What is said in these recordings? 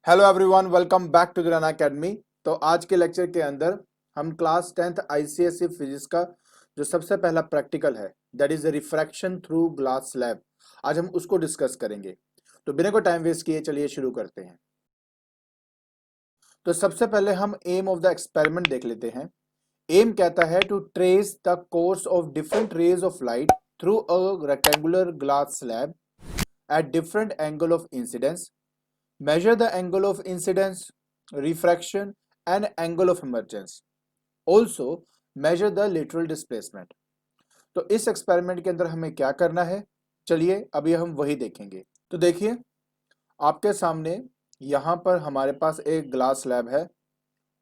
Hello everyone, welcome back to गिराना academy. तो आज के लेक्चर के अंदर हम क्लास 10th आईसीएसई फिजिक्स का जो सबसे पहला प्रैक्टिकल है that is refraction through glass slab, आज हम उसको डिस्कस करेंगे। तो बिना कोई टाइम वेस्ट किए चलिए शुरू करते हैं। तो सबसे पहले हम एम ऑफ द एक्सपेरिमेंट देख लेते हैं। एम कहता है to trace the course of different rays of light through a rectangular glass slab at different angle of incidence, measure the angle of incidence, refraction and angle of emergence. Also measure the lateral displacement. तो इस experiment के अंदर हमें क्या करना है, चलिए अभी हम वही देखेंगे। तो देखिए आपके सामने यहाँ पर हमारे पास एक ग्लास स्लैब है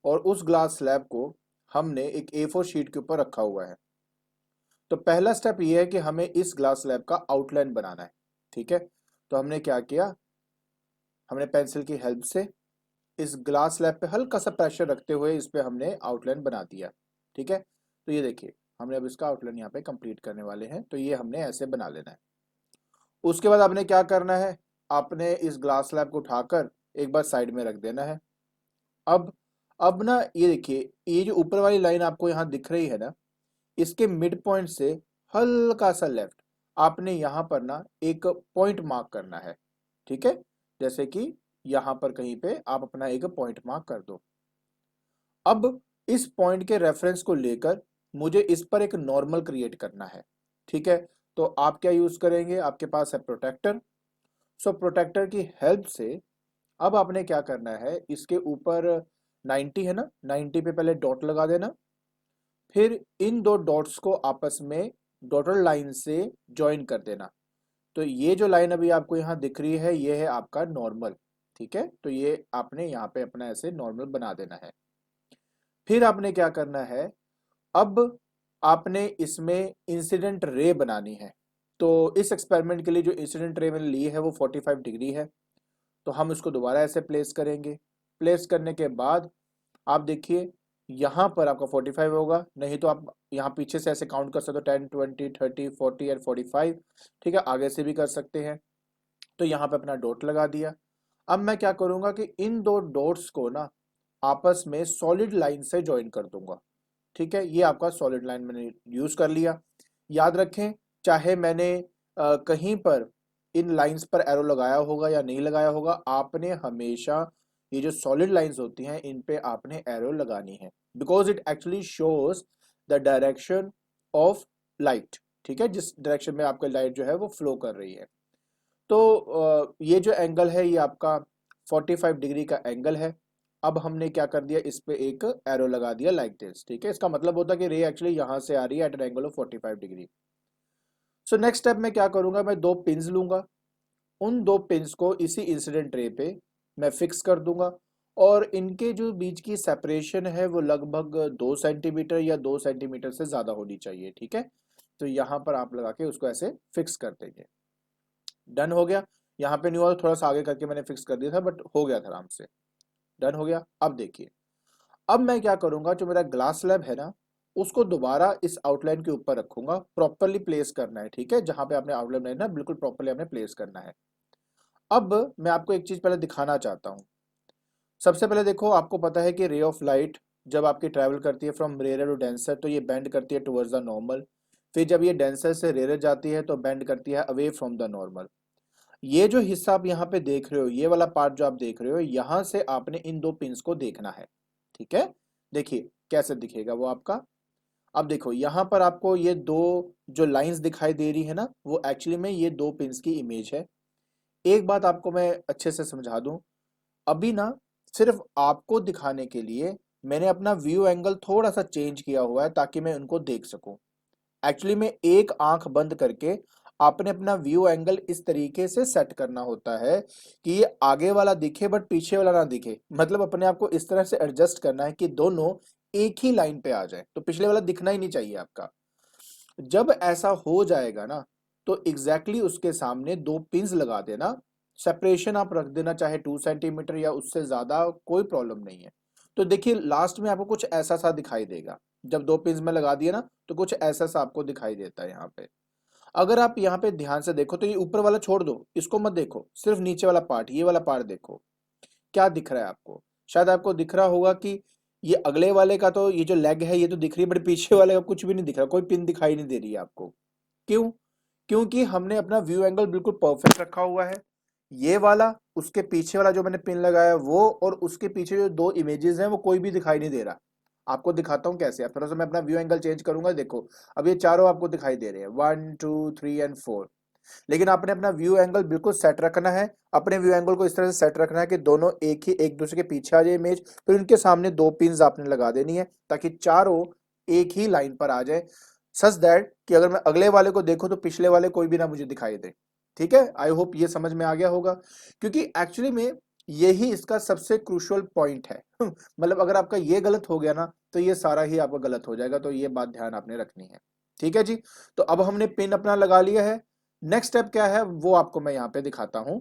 और उस ग्लास स्लैब को हमने एक A4 शीट के ऊपर रखा हुआ है। तो पहला स्टेप ये है कि हमें इस ग्लास स्लैब का आउटलाइन बनाना है। ठीक है, तो हमने क्या किया, हमने पेंसिल की हेल्प से इस ग्लास स्लैब पे हल्का सा प्रेशर रखते हुए इस पे हमने आउटलाइन बना दिया। ठीक है, तो ये देखिए हमने अब इसका आउटलाइन यहाँ पे कंप्लीट करने वाले हैं। तो ये हमने ऐसे बना लेना है। उसके बाद आपने क्या करना है, आपने इस ग्लास स्लैब को उठाकर एक बार साइड में रख देना है। अब अब ना ये देखिए, ये जो ऊपर वाली लाइन आपको यहाँ दिख रही है ना, इसके मिड पॉइंट से हल्का सा लेफ्ट आपने यहाँ पर ना एक पॉइंट मार्क करना है। ठीक है, जैसे कि यहाँ पर कहीं पे आप अपना एक पॉइंट मार्क कर दो। अब इस पॉइंट के रेफरेंस को लेकर मुझे इस पर एक नॉर्मल क्रिएट करना है। ठीक है, तो आप क्या यूज करेंगे, आपके पास है प्रोटेक्टर। सो प्रोटेक्टर की हेल्प से अब आपने क्या करना है, इसके ऊपर 90 है ना, 90 पे पहले डॉट लगा देना। फिर इन दो डॉट्स को आपस में डॉटेड लाइन से ज्वाइन कर देना। तो ये जो लाइन अभी आपको यहाँ दिख रही है ये है आपका नॉर्मल। ठीक है, तो ये आपने यहाँ पे अपना ऐसे नॉर्मल बना देना है। फिर आपने क्या करना है, अब आपने इसमें इंसिडेंट रे बनानी है। तो इस एक्सपेरिमेंट के लिए जो इंसिडेंट रे मैंने ली है वो 45 डिग्री है। तो हम इसको दोबारा ऐसे प्लेस करेंगे। प्लेस करने के बाद आप देखिए यहाँ पर आपका 45 होगा, नहीं तो आप यहाँ पीछे से ऐसे काउंट कर सकते हो 10 20 30 40 एंड 45। ठीक है, आगे से भी कर सकते हैं। तो यहाँ पे अपना डॉट लगा दिया। अब मैं क्या करूंगा कि इन दो डॉट्स को ना आपस में सॉलिड लाइन से ज्वाइन कर दूंगा। ठीक है, ये आपका सॉलिड लाइन मैंने यूज कर लिया। याद रखें, चाहे मैंने कहीं पर इन लाइंस पर एरो लगाया होगा या नहीं लगाया होगा, आपने हमेशा ये जो सॉलिड लाइंस होती हैं इन पे आपने एरो लगानी है, because it actually shows the direction of light. ठीक है, जिस डायरेक्शन में आपका लाइट जो है वो फ्लो कर रही है। तो ये जो एंगल है ये आपका 45 डिग्री का एंगल है। अब हमने क्या कर दिया, इस पे एक एरो लगा दिया लाइक दिस। ठीक है, इसका मतलब होता है कि रे एक्चुअली यहां से आ रही है at an angle of 45 degree. So next step में क्या करूंगा, मैं दो पिंस लूंगा। उन दो पिंस को इसी इंसिडेंट रे पे मैं फिक्स कर दूंगा और इनके जो बीच की सेपरेशन है वो लगभग 2 सेंटीमीटर या 2 सेंटीमीटर से ज्यादा होनी चाहिए। ठीक है, तो यहां पर आप लगा के उसको ऐसे फिक्स कर देंगे। डन हो गया। यहाँ पे नहीं हुआ तो थोड़ा सा आगे करके मैंने फिक्स कर दिया था, बट हो गया था आराम से। डन हो गया। अब देखिए, अब मैं क्या करूंगा, जो मेरा ग्लास स्लैब है ना उसको दोबारा इस आउटलाइन के ऊपर रखूंगा। प्रॉपरली प्लेस करना है। ठीक है, जहां पे आपने आउटलाइन बनाई ना बिल्कुल प्रॉपरली आपने प्लेस करना है। अब मैं आपको एक चीज पहले दिखाना चाहता हूँ। सबसे पहले देखो, आपको पता है कि रे ऑफ लाइट जब आपकी ट्रैवल करती है फ्रॉम रेयर टू डेंसर तो ये बेंड करती है टुवर्ड्स द नॉर्मल। फिर जब ये डेंसर से रेयर जाती है तो बेंड करती है अवे फ्रॉम द नॉर्मल। ये जो हिस्सा आप यहाँ पे देख रहे हो, ये वाला पार्ट जो आप देख रहे हो, यहां से आपने इन दो पिंस को देखना है। ठीक है, देखिए कैसे दिखेगा वो आपका। अब देखो यहाँ पर आपको ये दो जो लाइंस दिखाई दे रही है ना, वो एक्चुअली में ये दो पिंस की इमेज है। एक बात आपको मैं अच्छे से समझा दूं, अभी ना सिर्फ आपको दिखाने के लिए मैंने अपना व्यू एंगल थोड़ा सा चेंज किया हुआ है ताकि मैं उनको देख सकूं। एक्चुअली में एक आंख बंद करके आपने अपना व्यू एंगल इस तरीके से सेट करना होता है कि ये आगे वाला दिखे बट पीछे वाला ना दिखे। मतलब अपने आप को इस तरह से एडजस्ट करना है कि दोनों एक ही लाइन पे आ जाए, तो पिछले वाला दिखना ही नहीं चाहिए आपका। जब ऐसा हो जाएगा ना तो एग्जैक्टली उसके सामने दो पिंस लगा देना। सेपरेशन आप रख देना चाहे 2 सेंटीमीटर या उससे ज्यादा, कोई प्रॉब्लम नहीं है। तो देखिए लास्ट में आपको कुछ ऐसा सा दिखाई देगा। जब दो पिंस में लगा दिए ना तो कुछ ऐसा सा आपको दिखाई देता है यहाँ पे। अगर आप यहाँ पे ध्यान से देखो तो ये ऊपर वाला छोड़ दो, इसको मत देखो, सिर्फ नीचे वाला पार्ट, ये वाला पार्ट देखो। क्या दिख रहा है आपको? शायद आपको दिख रहा होगा कि ये अगले वाले का तो ये जो लेग है ये तो दिख रही है, बट पीछे वाले का कुछ भी नहीं दिख रहा, कोई पिन दिखाई नहीं दे रही है आपको। क्यों? क्योंकि हमने अपना व्यू एंगल बिल्कुल परफेक्ट रखा हुआ है। ये वाला, उसके पीछे वाला जो मैंने पिन लगाया वो, और उसके पीछे जो दो इमेजेस हैं वो कोई भी दिखाई नहीं दे रहा। आपको दिखाता हूँ कैसे। अब थोड़ा सा मैं अपना व्यू एंगल चेंज करूंगा, देखो अब ये चारों आपको दिखाई दे रहे हैं, 1 2 3 एंड 4। लेकिन आपने अपना व्यू एंगल बिल्कुल सेट रखना है। अपने व्यू एंगल को इस तरह से सेट रखना है कि दोनों एक दूसरे के पीछे आ जाए इमेज, फिर उनके सामने दो पिन्स आपने लगा देनी है ताकि चारों एक ही लाइन पर आ जाए, सच दैट कि अगर मैं अगले वाले को देखूं तो पिछले वाले कोई भी ना मुझे दिखाई दे। ठीक है, आई होप ये समझ में आ गया होगा, क्योंकि एक्चुअली में यही इसका सबसे क्रूशियल पॉइंट है। मतलब अगर आपका ये गलत हो गया ना तो ये सारा ही आपका गलत हो जाएगा, तो ये बात ध्यान आपने रखनी है। ठीक है जी, तो अब हमने पिन अपना लगा लिया है। नेक्स्ट स्टेप क्या है वो आपको मैं यहाँ पे दिखाता हूँ।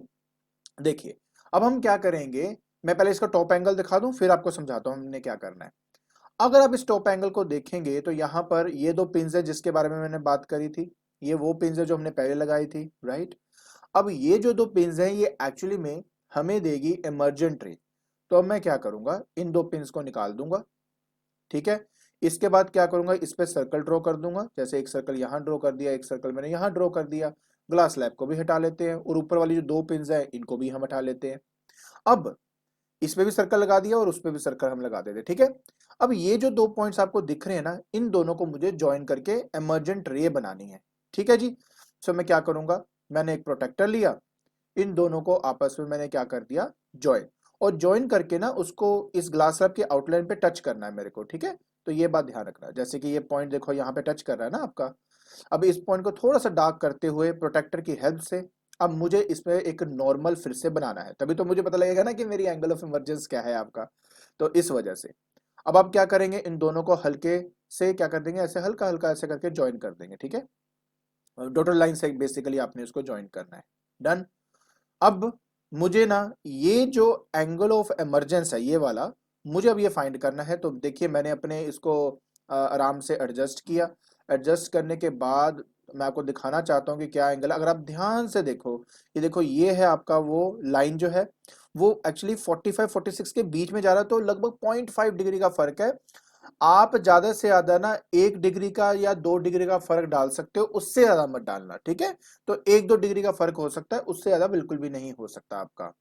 देखिए, अब हम क्या करेंगे, मैं पहले इसका टॉप एंगल दिखा दूं फिर आपको समझाता हूँ हमने क्या करना है। अगर आप इस टॉप एंगल को देखेंगे तो यहाँ पर ये दो पिन्स है जिसके बारे में मैंने बात करी थी, ये वो पिन्स है जो हमने पहले लगाई थी, राइट। अब ये जो दो पिन्स हैं ये एक्चुअली में हमें देगी इमर्जेंट रे। तो अब मैं क्या करूंगा, इन दो पिन्स को निकाल दूंगा। ठीक है, इसके बाद क्या करूंगा, इस पे सर्कल ड्रॉ कर दूंगा, जैसे एक सर्कल यहां ड्रॉ कर दिया, एक सर्कल मैंने यहां ड्रॉ कर दिया। ग्लास स्लैब को भी हटा लेते हैं और ऊपर वाली जो दो पिन्स है इनको भी हम हटा लेते हैं। अब इस पे भी सर्कल लगा दिया और उस पे भी सर्कल हम लगा देते हैं। ठीक है, अब ये जो दो पॉइंट्स आपको दिख रहे हैं ना, इन दोनों को मुझे ज्वाइन करके एमर्जेंट रे बनानी है। ठीक है जी, सो मैं क्या करूंगा, मैंने एक प्रोटेक्टर लिया, इन दोनों को आपस में मैंने क्या कर दिया, ज्वाइन। और ज्वाइन करके ना उसको इस ग्लास स्लैब के आउटलाइन पे टच करना है मेरे को। ठीक है, तो ये बात ध्यान रखना, जैसे कि ये पॉइंट देखो यहाँ पे टच कर रहा है ना आपका। अब इस पॉइंट को थोड़ा सा डार्क करते हुए प्रोटेक्टर की हेल्प से अब मुझे इसमें एक नॉर्मल फिर से बनाना है, तभी तो मुझे पता लगेगा ना कि मेरी एंगल ऑफ इमर्जेंस क्या है आपका। तो इस वजह से अब आप क्या करेंगे, इन दोनों को हल्के से क्या कर देंगे, ऐसे हल्का हल्का ऐसे करके ज्वाइन कर देंगे। ठीक है, डॉटेड लाइन से बेसिकली आपने इसको ज्वाइन करना है। डन। अब मुझे ना ये जो एंगल ऑफ इमरजेंस है ये वाला, मुझे अब ये फाइंड करना है। तो देखिए मैंने अपने इसको आराम से एडजस्ट किया। एडजस्ट करने के बाद मैं आपको दिखाना चाहता हूँ कि क्या एंगल, अगर आप ध्यान से देखो, ये देखो ये है आपका वो लाइन जो है वो एक्चुअली 45 46 के बीच में जा रहा है, तो लगभग 0.5 डिग्री का फर्क है। आप ज्यादा से ज्यादा ना 1 डिग्री का या 2 डिग्री का फर्क डाल सकते हो, उससे ज्यादा मत डालना। ठीक है, तो 1 2 डिग्री का फर्क हो सकता है, उससे ज्यादा बिल्कुल भी नहीं हो सकता आपका।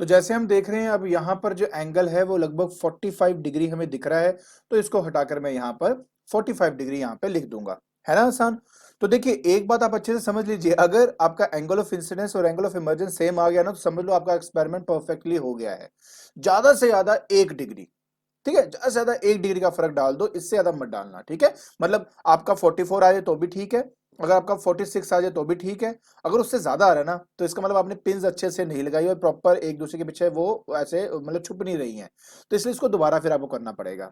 तो जैसे हम देख रहे हैं अब यहाँ पर जो एंगल है वो लगभग 45 डिग्री हमें दिख रहा है, तो इसको हटाकर मैं यहाँ पर 45 डिग्री यहाँ पे लिख दूंगा। है ना आसान। तो देखिए एक बात आप अच्छे से समझ लीजिए, अगर आपका एंगल ऑफ इंसिडेंस और एंगल ऑफ इमर्जेंस सेम आ गया ना तो समझ लो आपका एक्सपेरिमेंट परफेक्टली हो गया है। ज्यादा से ज्यादा 1 डिग्री, ठीक है, ज्यादा से ज्यादा 1 डिग्री का फर्क डाल दो, इससे ज्यादा मत डालना। ठीक है, मतलब आपका 44 आ जाए तो भी ठीक है, अगर आपका 46 आ जाए तो भी ठीक है। अगर उससे ज्यादा आ रहा है ना तो इसका मतलब आपने पिंस अच्छे से नहीं लगाई और प्रॉपर एक दूसरे के पीछे वो ऐसे मतलब छुप नहीं रही हैं, तो इसलिए इसको दोबारा फिर आपको करना पड़ेगा।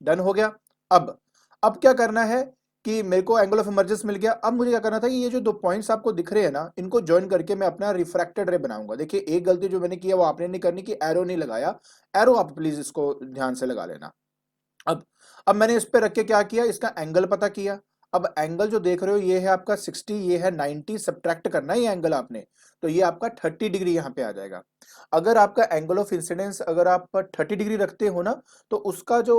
डन हो गया। अब क्या करना है कि मेरे को एंगल ऑफ इमर्जेंस मिल गया। अब मुझे क्या करना था कि ये जो दो पॉइंट्स आपको दिख रहे हैं ना इनको ज्वाइन करके मैं अपना रिफ्रैक्टेड रे बनाऊंगा। देखिए एक गलती जो मैंने किया वो आपने नहीं करनी कि एरो नहीं लगाया, एरो आप प्लीज इसको ध्यान से लगा लेना। अब अब मैंने इस पे रख के क्या किया, इसका एंगल पता किया। अब एंगल जो देख रहे हो ये है आपका 60, ये है 90, सब्ट्रैक्ट करना है ये एंगल आपने, तो ये आपका 30 डिग्री यहाँ पे आ जाएगा। अगर आपका एंगल ऑफ इंसिडेंस अगर आप 30 डिग्री रखते हो ना तो उसका जो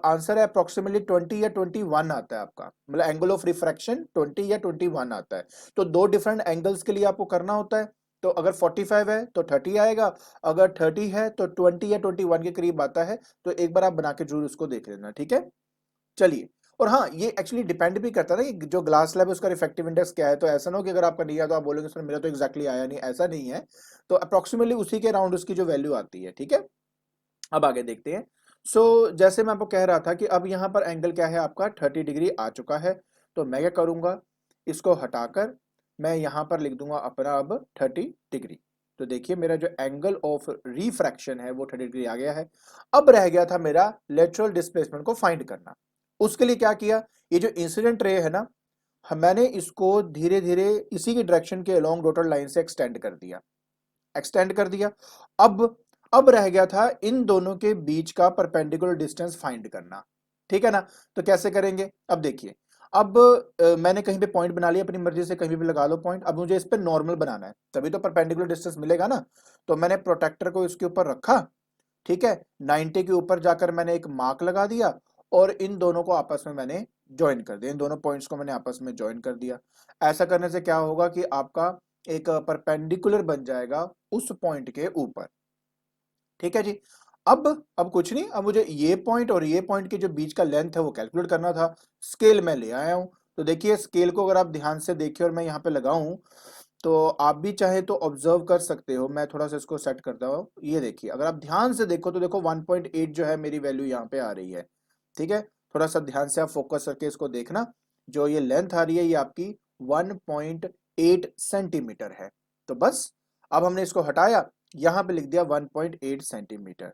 आंसर है अप्रोक्सीमेटली 20 या 21 आता है आपका, मतलब एंगल ऑफ रिफ्रैक्शन 20 या 21 आता है। तो दो डिफरेंट एंगल्स के लिए आपको करना होता है। तो अगर 45 है तो 30 आएगा, अगर 30 है तो 20 या 21 के करीब आता है। तो एक बार आप बना के जरूर उसको देख लेना। ठीक है, चलिए। और हाँ, ये एक्चुअली डिपेंड भी करता है ना कि जो ग्लास स्लैब है उसका रिफ्रैक्टिव इंडेक्स क्या है। तो ऐसा ना हो कि अगर आपका नहीं आया तो आप बोलोगे सर मेरा तो एग्जैक्टली आया नहीं, ऐसा नहीं है। तो अप्रोक्सीमेटली उसी के अराउंड उसकी जो वैल्यू आती है। ठीक है, अब आगे देखते हैं। जैसे मैं आपको कह रहा था कि अब यहाँ पर एंगल क्या है आपका 30 डिग्री आ चुका है। तो मैं क्या करूंगा, इसको हटाकर मैं यहाँ पर लिख दूंगा अपना अब 30 डिग्री। तो देखिए मेरा जो एंगल ऑफ रिफ्रैक्शन है वो 30 डिग्री आ गया है। अब रह गया था मेरा लेटरल डिस्प्लेसमेंट को फाइंड करना। उसके लिए क्या किया, ये जो इंसिडेंट रे है ना, मैंने इसको धीरे धीरे इसी की डायरेक्शन के अलोंग डॉटेड लाइन से एक्सटेंड कर दिया। अब अब रह गया था इन दोनों के बीच का परपेंडिकुलर डिस्टेंस फाइंड करना। ठीक है ना, तो कैसे करेंगे, अब देखिए। अब मैंने कहीं पे पॉइंट बना लिया, अपनी मर्जी से कहीं भी लगा लो पॉइंट। अब मुझे इस पे नॉर्मल बनाना है, तभी तो परपेंडिकुलर डिस्टेंस मिलेगा ना। तो मैंने प्रोटेक्टर को इसके ऊपर रखा ठीक है, 90 के ऊपर जाकर मैंने एक मार्क लगा दिया और इन दोनों को आपस में मैंने ज्वाइन कर दिया, इन दोनों पॉइंट्स को मैंने आपस में ज्वाइन कर दिया। ऐसा करने से क्या होगा कि आपका एक परपेंडिकुलर बन जाएगा उस पॉइंट के ऊपर। ठीक है जी। अब कुछ नहीं, अब मुझे ये पॉइंट और ये पॉइंट के जो बीच का लेंथ है वो कैलकुलेट करना था। स्केल में ले आया हूं, तो देखिए स्केल को अगर आप ध्यान से देखिए और मैं यहाँ पे लगाऊं तो आप भी चाहे तो ऑब्जर्व कर सकते हो। मैं थोड़ा सा इसको सेट करता हूँ, ये देखिए अगर आप ध्यान से देखो तो देखो 1.8 जो है मेरी वैल्यू यहाँ पे आ रही है। ठीक है, थोड़ा सा ध्यान से आप फोकस करके इसको देखना, जो ये लेंथ आ रही है ये आपकी 1.8 सेंटीमीटर है। तो बस अब हमने इसको हटाया, यहाँ पे लिख दिया 1.8 सेंटीमीटर।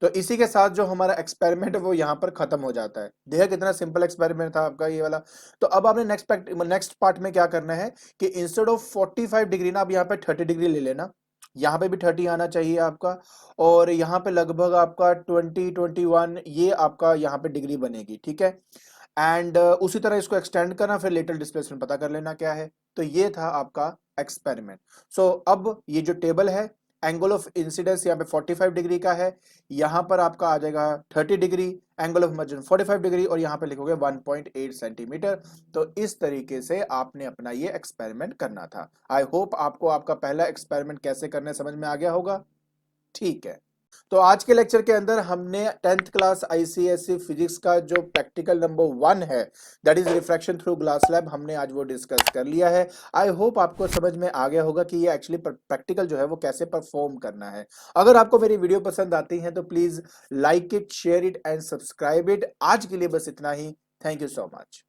तो इसी के साथ जो हमारा एक्सपेरिमेंट है वो यहाँ पर खत्म हो जाता है। देखा कितना सिंपल एक्सपेरिमेंट था आपका ये वाला। तो अब आपने नेक्स्ट पार्ट में क्या करना है कि इंस्टेड ऑफ 45 डिग्री ना आप यहाँ पे 30 डिग्री ले लेना, यहाँ पे भी 30 आना चाहिए आपका, और यहाँ पे लगभग आपका 20-21 ये आपका यहाँ पे डिग्री बनेगी। ठीक है, एंड उसी तरह इसको एक्सटेंड करना, फिर लेटरल डिस्प्लेसमेंट पता कर लेना क्या है। तो ये था आपका एक्सपेरिमेंट। सो अब ये जो टेबल है, एंगल ऑफ इंसिडेंस यहाँ पे 45 डिग्री का है, यहाँ पर आपका आ जाएगा 30 degree, angle of immersion 45 degree, और यहाँ पे लिखोगे 1.8 सेंटीमीटर। तो इस तरीके से आपने अपना ये एक्सपेरिमेंट करना था। आई होप आपको आपका पहला एक्सपेरिमेंट कैसे करने समझ में आ गया होगा। ठीक है, तो आज के लेक्चर के अंदर हमने 10th क्लास आईसीएसई फिजिक्स का जो प्रैक्टिकल नंबर 1 है, that is refraction through glass slab, हमने आज वो डिस्कस कर लिया है। आई होप आपको समझ में आ गया होगा कि ये एक्चुअली प्रैक्टिकल जो है वो कैसे परफॉर्म करना है। अगर आपको मेरी वीडियो पसंद आती है तो please like it, share it and subscribe it. आज के लिए बस इतना ही। Thank you so much.